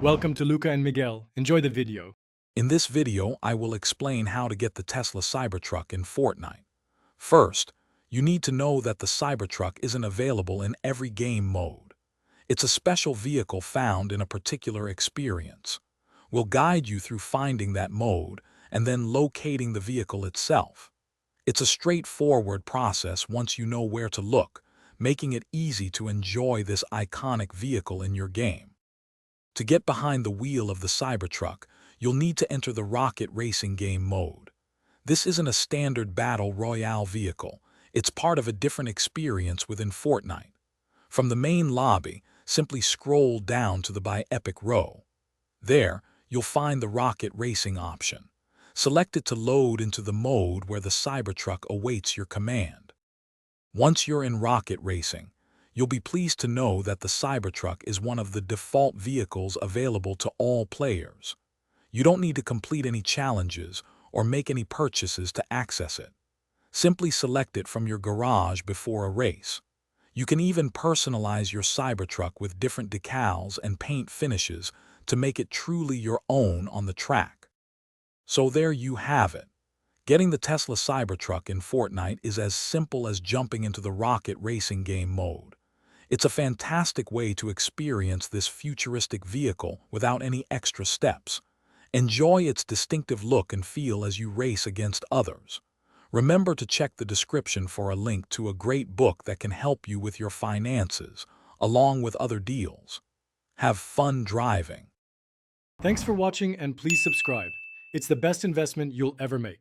Welcome to Luca and Miguel. Enjoy the video. In this video, I will explain how to get the Tesla Cybertruck in Fortnite. First, you need to know that the Cybertruck isn't available in every game mode. It's a special vehicle found in a particular experience. We'll guide you through finding that mode and then locating the vehicle itself. It's a straightforward process once you know where to look, making it easy to enjoy this iconic vehicle in your game. To get behind the wheel of the Cybertruck, you'll need to enter the rocket racing game mode. This isn't a standard battle royale vehicle. It's part of a different experience within Fortnite. From the main lobby, simply scroll down to the Buy Epic row. There, you'll find the rocket racing option. Select it to load into the mode where the Cybertruck awaits your command. Once you're in rocket racing, you'll be pleased to know that the Cybertruck is one of the default vehicles available to all players. You don't need to complete any challenges or make any purchases to access it. Simply select it from your garage before a race. You can even personalize your Cybertruck with different decals and paint finishes to make it truly your own on the track. So there you have it. Getting the Tesla Cybertruck in Fortnite is as simple as jumping into the rocket racing game mode. It's a fantastic way to experience this futuristic vehicle without any extra steps. Enjoy its distinctive look and feel as you race against others. Remember to check the description for a link to a great book that can help you with your finances, along with other deals. Have fun driving. Thanks for watching and please subscribe. It's the best investment you'll ever make.